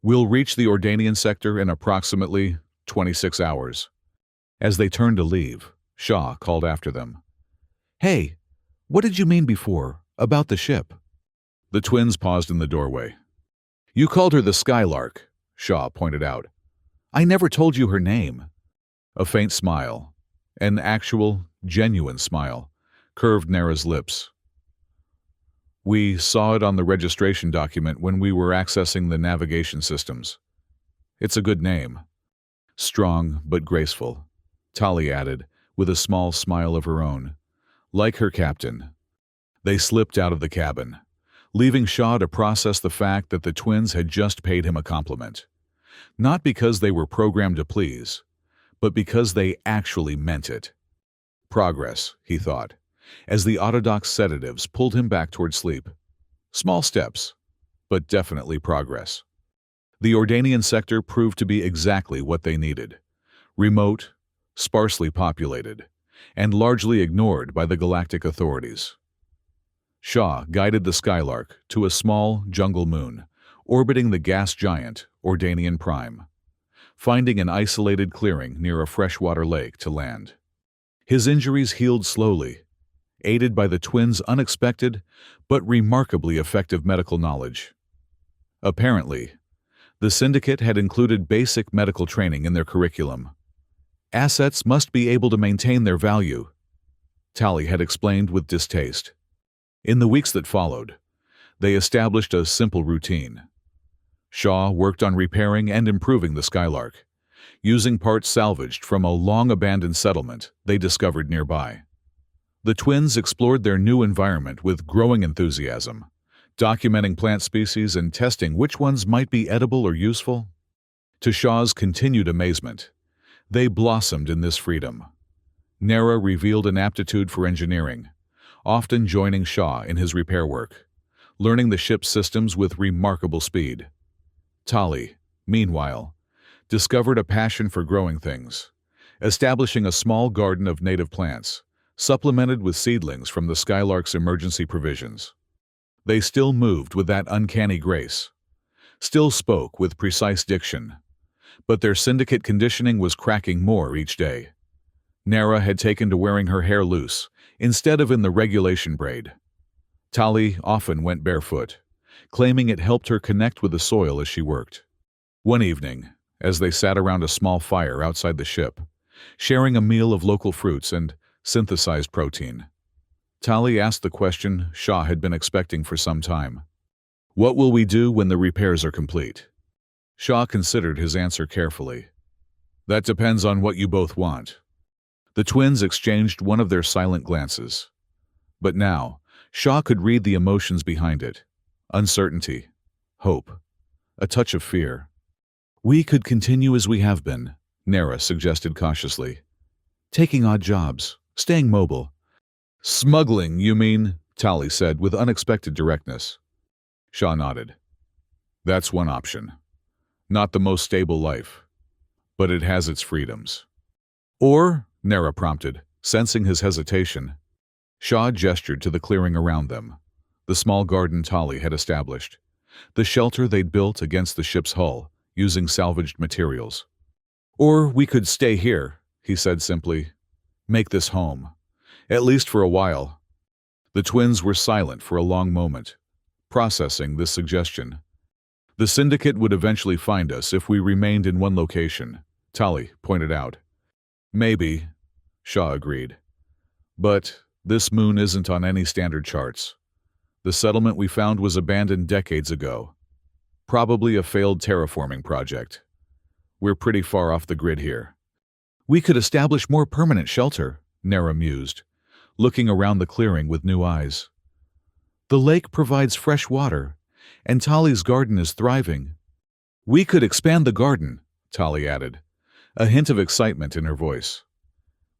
We'll reach the Ordanian sector in approximately 26 hours. As they turned to leave, Shaw called after them. Hey, what did you mean before, about the ship? The twins paused in the doorway. You called her the Skylark, Shaw pointed out. I never told you her name. A faint smile, an actual, genuine smile, curved Nara's lips. We saw it on the registration document when we were accessing the navigation systems. It's a good name. Strong but graceful, Tali added, with a small smile of her own. Like her captain. They slipped out of the cabin, leaving Shaw to process the fact that the twins had just paid him a compliment. Not because they were programmed to please, but because they actually meant it. Progress, he thought, as the autodock sedatives pulled him back toward sleep. Small steps, but definitely progress. The Ordanian sector proved to be exactly what they needed. Remote, sparsely populated, and largely ignored by the galactic authorities. Shaw guided the Skylark to a small jungle moon, orbiting the gas giant Ordanian Prime, finding an isolated clearing near a freshwater lake to land. His injuries healed slowly, aided by the twins' unexpected but remarkably effective medical knowledge. Apparently, the syndicate had included basic medical training in their curriculum. Assets must be able to maintain their value, Tali had explained with distaste. In the weeks that followed, they established a simple routine. Shaw worked on repairing and improving the Skylark, using parts salvaged from a long-abandoned settlement they discovered nearby. The twins explored their new environment with growing enthusiasm, documenting plant species and testing which ones might be edible or useful. To Shaw's continued amazement, they blossomed in this freedom. Nara revealed an aptitude for engineering, often joining Shaw in his repair work, learning the ship's systems with remarkable speed. Tali, meanwhile, discovered a passion for growing things, establishing a small garden of native plants, supplemented with seedlings from the Skylark's emergency provisions. They still moved with that uncanny grace, still spoke with precise diction, but their syndicate conditioning was cracking more each day. Nara had taken to wearing her hair loose, instead of in the regulation braid. Tali often went barefoot, claiming it helped her connect with the soil as she worked. One evening, as they sat around a small fire outside the ship, sharing a meal of local fruits and synthesized protein. Tali asked the question Shaw had been expecting for some time. What will we do when the repairs are complete? Shaw considered his answer carefully. That depends on what you both want. The twins exchanged one of their silent glances. But now, Shaw could read the emotions behind it. Uncertainty, hope, a touch of fear. We could continue as we have been, Nara suggested cautiously. Taking odd jobs, staying mobile. Smuggling, you mean? Tali said with unexpected directness. Shaw nodded. That's one option. Not the most stable life, but it has its freedoms. Or, Nara prompted, sensing his hesitation. Shaw gestured to the clearing around them, the small garden Tali had established, the shelter they'd built against the ship's hull, using salvaged materials. Or we could stay here, he said simply. Make this home. At least for a while. The twins were silent for a long moment, processing this suggestion. The syndicate would eventually find us if we remained in one location, Tali pointed out. Maybe, Shaw agreed. But this moon isn't on any standard charts. The settlement we found was abandoned decades ago. Probably a failed terraforming project. We're pretty far off the grid here. We could establish more permanent shelter, Nara mused, looking around the clearing with new eyes. The lake provides fresh water, and Tali's garden is thriving. We could expand the garden, Tali added, a hint of excitement in her voice.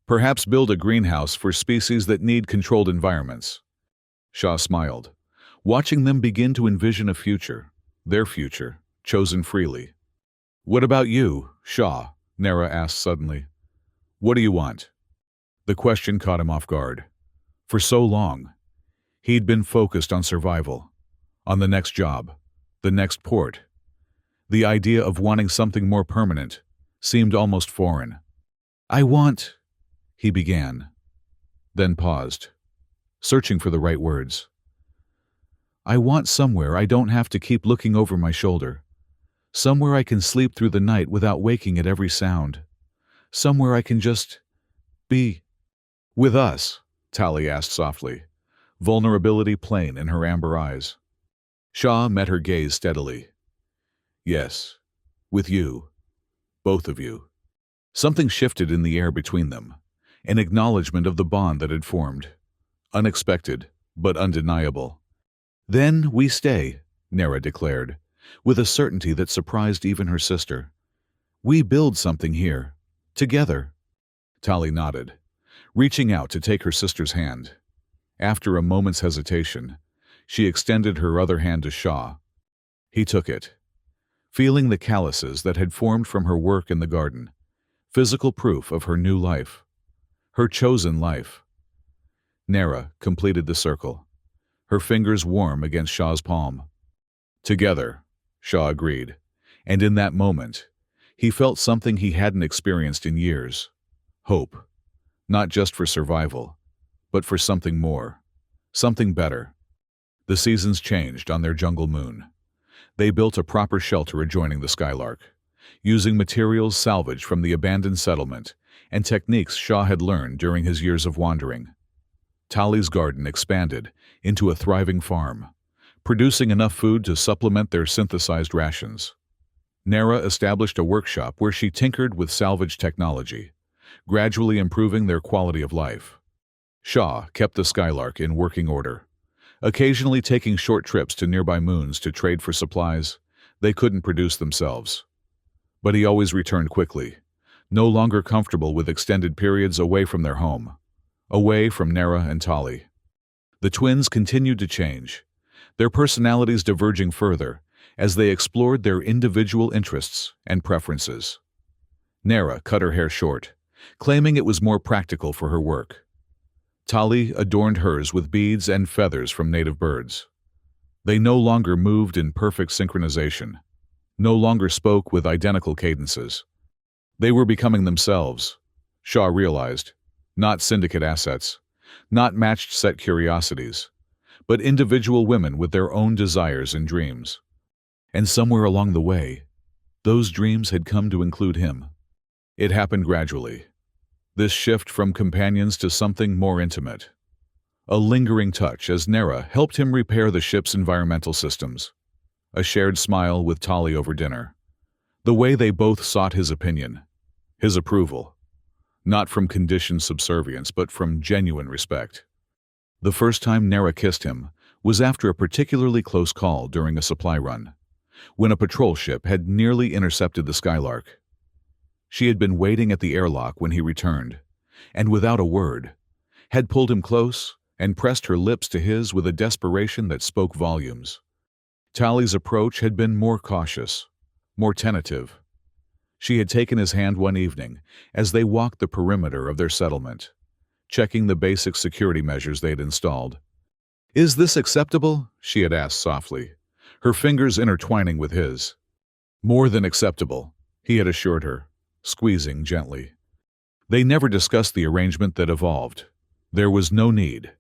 Perhaps build a greenhouse for species that need controlled environments. Shaw smiled, watching them begin to envision a future, their future, chosen freely. What about you, Shaw? Nara asked suddenly. What do you want? The question caught him off guard. For so long, he'd been focused on survival, on the next job, the next port. The idea of wanting something more permanent seemed almost foreign. He began, then paused, searching for the right words. I want somewhere I don't have to keep looking over my shoulder. Somewhere I can sleep through the night without waking at every sound. Somewhere I can just be. With us, Tali asked softly, vulnerability plain in her amber eyes. Shaw met her gaze steadily. Yes, with you, both of you. Something shifted in the air between them, an acknowledgement of the bond that had formed. Unexpected, but undeniable. Then we stay, Nara declared, with a certainty that surprised even her sister. We build something here, together. Tali nodded, reaching out to take her sister's hand. After a moment's hesitation, she extended her other hand to Shaw. He took it, feeling the calluses that had formed from her work in the garden, physical proof of her new life, her chosen life. Nara completed the circle, her fingers warm against Shaw's palm. Together, Shaw agreed, and in that moment, he felt something he hadn't experienced in years. Hope, not just for survival, but for something more, something better. The seasons changed on their jungle moon. They built a proper shelter adjoining the Skylark, using materials salvaged from the abandoned settlement and techniques Shaw had learned during his years of wandering. Tali's garden expanded into a thriving farm, producing enough food to supplement their synthesized rations. Nara established a workshop where she tinkered with salvaged technology, gradually improving their quality of life. Shaw kept the Skylark in working order, occasionally taking short trips to nearby moons to trade for supplies they couldn't produce themselves. But he always returned quickly, no longer comfortable with extended periods away from their home, away from Nara and Tali. The twins continued to change, their personalities diverging further as they explored their individual interests and preferences. Nara cut her hair short, claiming it was more practical for her work. Tali adorned hers with beads and feathers from native birds. They no longer moved in perfect synchronization, no longer spoke with identical cadences. They were becoming themselves, Shaw realized, not syndicate assets, not matched set curiosities, but individual women with their own desires and dreams. And somewhere along the way, Those dreams had come to include him. It happened gradually. This shift from companions to something more intimate. A lingering touch as Nera helped him repair the ship's environmental systems. A shared smile with Tali over dinner. The way they both sought his opinion, his approval. Not from conditioned subservience, but from genuine respect. The first time Nera kissed him was after a particularly close call during a supply run, when a patrol ship had nearly intercepted the Skylark. She had been waiting at the airlock when he returned, and without a word, had pulled him close and pressed her lips to his with a desperation that spoke volumes. Tali's approach had been more cautious, more tentative. She had taken his hand one evening as they walked the perimeter of their settlement, checking the basic security measures they'd installed. "Is this acceptable?" she had asked softly, her fingers intertwining with his. "More than acceptable," he had assured her, squeezing gently. They never discussed the arrangement that evolved. There was no need.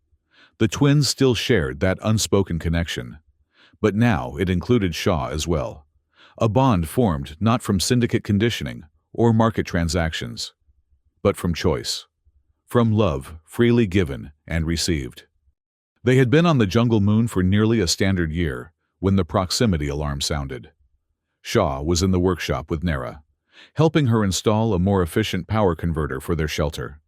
The twins still shared that unspoken connection, but now it included Shaw as well. A bond formed not from syndicate conditioning or market transactions, but from choice, from love freely given and received. They had been on the jungle moon for nearly a standard year when the proximity alarm sounded. Shaw was in the workshop with Nera, helping her install a more efficient power converter for their shelter.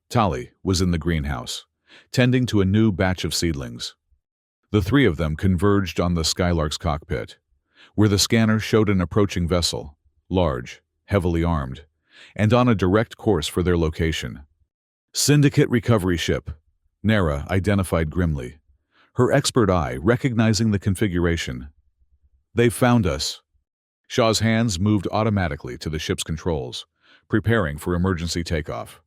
Tali was in the greenhouse, tending to a new batch of seedlings. The three of them converged on the Skylark's cockpit, where the scanner showed an approaching vessel, large, heavily armed, and on a direct course for their location. "Syndicate recovery ship," Nera identified grimly, her expert eye recognizing the configuration. "They've found us." Shaw's hands moved automatically to the ship's controls, preparing for emergency takeoff.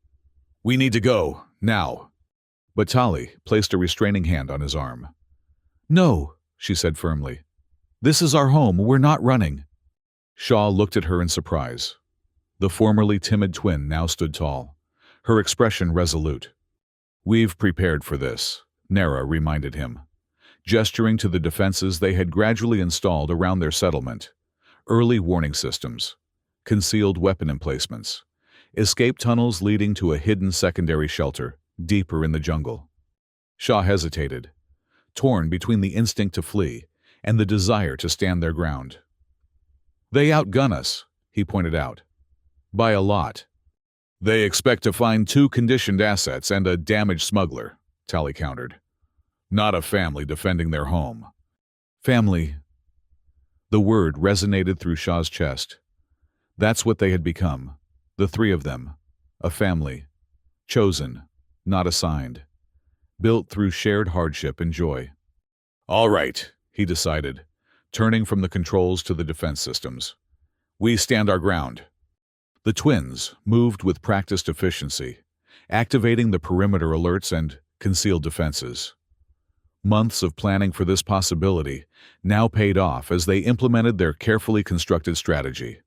"We need to go, now." But Tali placed a restraining hand on his arm. "No," she said firmly. "This is our home, we're not running." Shaw looked at her in surprise. The formerly timid twin now stood tall, her expression resolute. "We've prepared for this," Nera reminded him, gesturing to the defenses they had gradually installed around their settlement. Early warning systems, concealed weapon emplacements, escape tunnels leading to a hidden secondary shelter deeper in the jungle. Shaw hesitated, torn between the instinct to flee and the desire to stand their ground. "They outgun us," he pointed out. "By a lot." "They expect to find 2 conditioned assets and a damaged smuggler," Tali countered. "Not a family defending their home." "Family." The word resonated through Shaw's chest. That's what they had become, the three of them, a family, chosen, not assigned, built through shared hardship and joy. "All right," he decided, turning from the controls to the defense systems. "We stand our ground." The twins moved with practiced efficiency, activating the perimeter alerts and concealed defenses. Months of planning for this possibility now paid off as they implemented their carefully constructed strategy.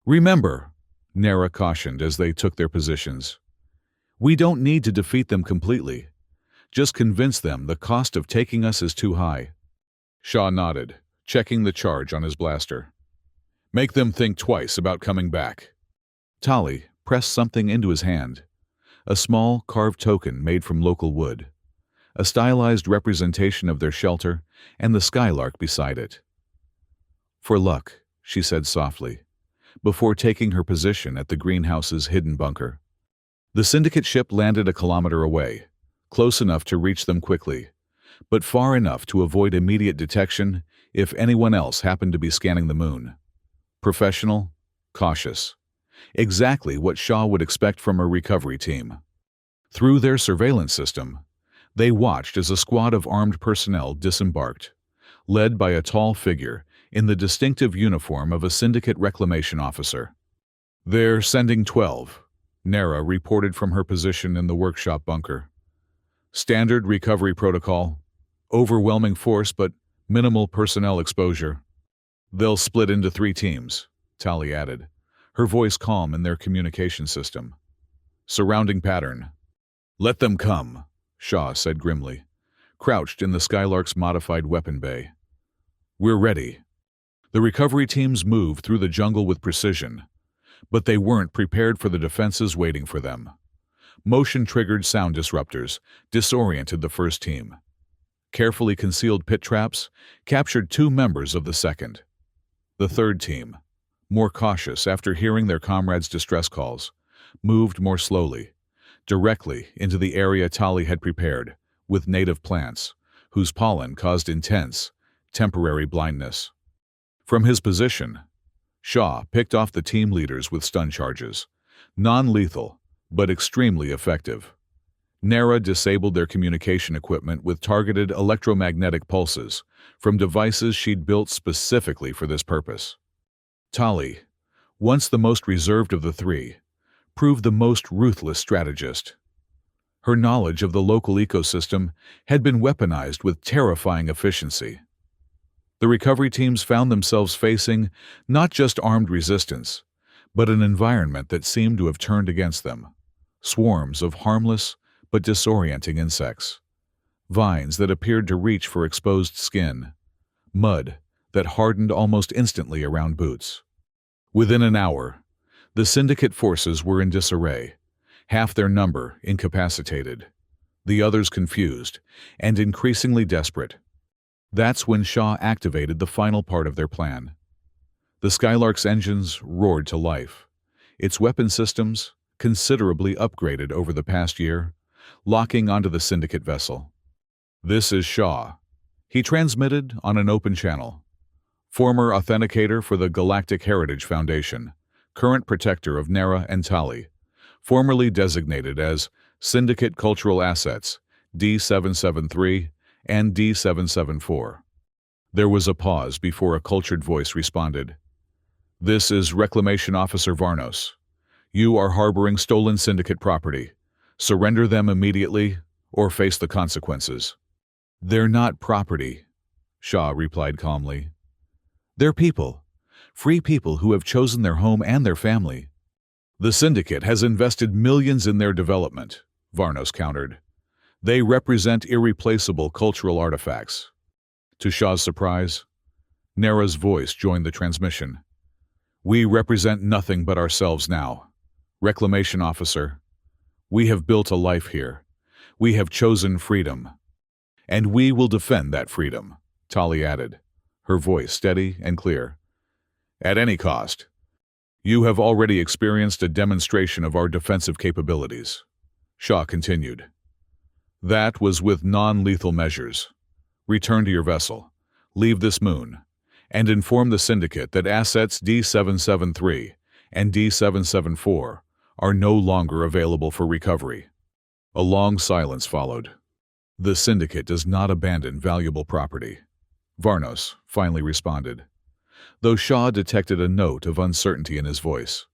"Remember," Nera cautioned as they took their positions, "we don't need to defeat them completely. Just convince them the cost of taking us is too high." Shaw nodded, checking the charge on his blaster. "Make them think twice about coming back." Tali pressed something into his hand, a small carved token made from local wood, a stylized representation of their shelter and the Skylark beside it. "For luck," she said softly, before taking her position at the greenhouse's hidden bunker. The syndicate ship landed a kilometer away, close enough to reach them quickly, but far enough to avoid immediate detection if anyone else happened to be scanning the moon. Professional, cautious. Exactly what Shaw would expect from a recovery team. Through their surveillance system, they watched as a squad of armed personnel disembarked, led by a tall figure in the distinctive uniform of a syndicate reclamation officer. "They're sending 12, Nera reported from her position in the workshop bunker. "Standard recovery protocol. Overwhelming force but minimal personnel exposure. They'll split into 3 teams, Tali added, her voice calm in their communication system. "Surrounding pattern." "Let them come," Shaw said grimly, crouched in the Skylark's modified weapon bay. "We're ready." The recovery teams moved through the jungle with precision, but they weren't prepared for the defenses waiting for them. Motion-triggered sound disruptors disoriented the first team. Carefully concealed pit traps captured 2 members of the second. The third team, more cautious after hearing their comrades' distress calls, moved more slowly, directly into the area Tali had prepared, with native plants, whose pollen caused intense, temporary blindness. From his position, Shaw picked off the team leaders with stun charges, non-lethal, but extremely effective. Nara disabled their communication equipment with targeted electromagnetic pulses from devices she'd built specifically for this purpose. Tali, once the most reserved of the 3, proved the most ruthless strategist. Her knowledge of the local ecosystem had been weaponized with terrifying efficiency. The recovery teams found themselves facing not just armed resistance, but an environment that seemed to have turned against them. Swarms of harmless but disorienting insects, vines that appeared to reach for exposed skin, mud that hardened almost instantly around boots. Within an hour, the syndicate forces were in disarray, half their number incapacitated, the others confused and increasingly desperate. That's when Shaw activated the final part of their plan. The Skylark's engines roared to life, its weapon systems, considerably upgraded over the past year, locking onto the syndicate vessel. "This is Shaw," he transmitted on an open channel. "Former authenticator for the Galactic Heritage Foundation, current protector of Nara and Tali, formerly designated as Syndicate Cultural Assets, D773 and D774. There was a pause before a cultured voice responded. "This is Reclamation Officer Varnos. You are harboring stolen syndicate property. Surrender them immediately or face the consequences." "They're not property," Shaw replied calmly. "They're people, free people who have chosen their home and their family." "The syndicate has invested millions in their development," Varnos countered. "They represent irreplaceable cultural artifacts." To Shaw's surprise, Nara's voice joined the transmission. "We represent nothing but ourselves now. Reclamation Officer, we have built a life here. We have chosen freedom. And we will defend that freedom," Tali added, her voice steady and clear. "At any cost. You have already experienced a demonstration of our defensive capabilities," Shaw continued. "That was with non-lethal measures. Return to your vessel, leave this moon, and inform the syndicate that assets D773 and D774 are no longer available for recovery." A long silence followed. "The syndicate does not abandon valuable property," Varnos finally responded, though Shaw detected a note of uncertainty in his voice.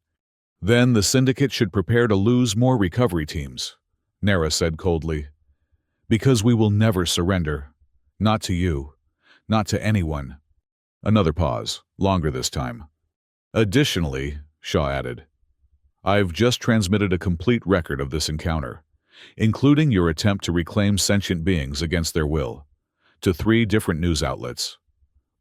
"Then the syndicate should prepare to lose more recovery teams," Nara said coldly. "Because we will never surrender. Not to you. Not to anyone." Another pause, longer this time. "Additionally," Shaw added, "I've just transmitted a complete record of this encounter, including your attempt to reclaim sentient beings against their will, to 3 different news outlets.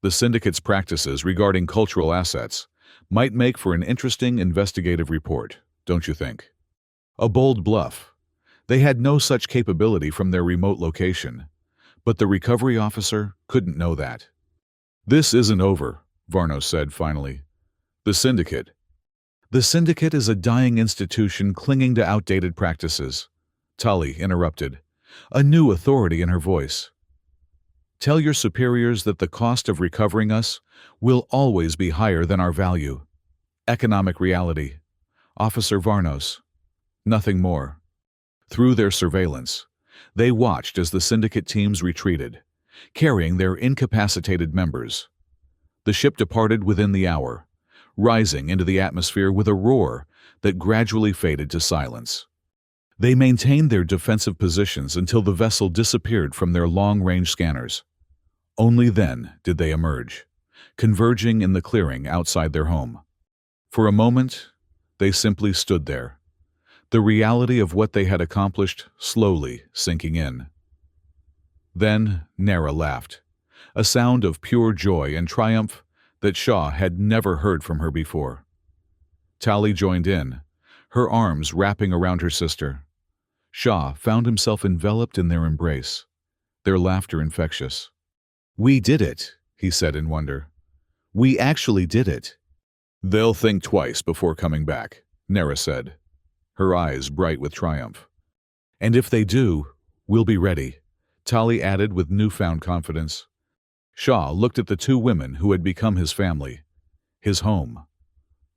The syndicate's practices regarding cultural assets might make for an interesting investigative report, don't you think?" A bold bluff. They had no such capability from their remote location, but the recovery officer couldn't know that. "This isn't over," Varnos said finally. The syndicate is a dying institution clinging to outdated practices," Tali interrupted, a new authority in her voice. "Tell your superiors that the cost of recovering us will always be higher than our value. Economic reality. Officer Varnos. Nothing more." Through their surveillance, they watched as the syndicate teams retreated, carrying their incapacitated members. The ship departed within the hour, rising into the atmosphere with a roar that gradually faded to silence. They maintained their defensive positions until the vessel disappeared from their long-range scanners. Only then did they emerge, converging in the clearing outside their home. For a moment, they simply stood there, the reality of what they had accomplished slowly sinking in. Then Nara laughed, a sound of pure joy and triumph that Shaw had never heard from her before. Tally joined in, her arms wrapping around her sister. Shaw found himself enveloped in their embrace, their laughter infectious. "We did it," he said in wonder. "We actually did it." "They'll think twice before coming back," Nera said, her eyes bright with triumph. "And if they do, we'll be ready," Tally added with newfound confidence. Shaw looked at the two women who had become his family, his home.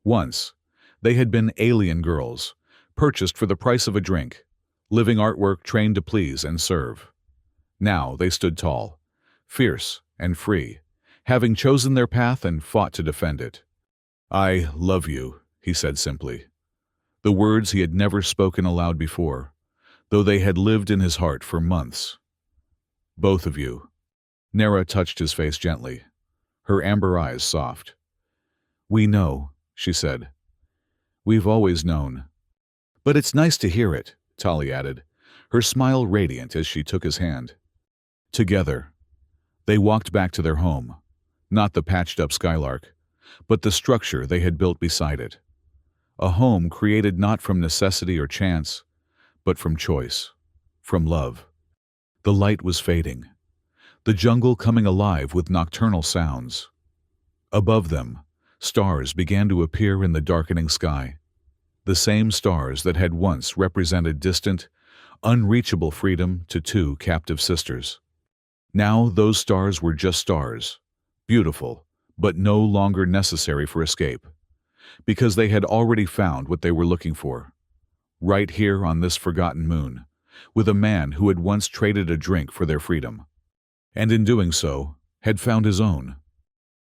Once, they had been alien girls, purchased for the price of a drink, living artwork trained to please and serve. Now they stood tall, fierce and free, having chosen their path and fought to defend it. "I love you," he said simply. The words he had never spoken aloud before, though they had lived in his heart for months. "Both of you." Nera touched his face gently, her amber eyes soft. "We know," she said. "We've always known." "But it's nice to hear it," Tally added, her smile radiant as she took his hand. Together, they walked back to their home, not the patched-up Skylark, but the structure they had built beside it. A home created not from necessity or chance, but from choice, from love. The light was fading, the jungle coming alive with nocturnal sounds. Above them, stars began to appear in the darkening sky, the same stars that had once represented distant, unreachable freedom to two captive sisters. Now those stars were just stars, beautiful, but no longer necessary for escape, because they had already found what they were looking for. Right here on this forgotten moon, with a man who had once traded a drink for their freedom, and in doing so, had found his own.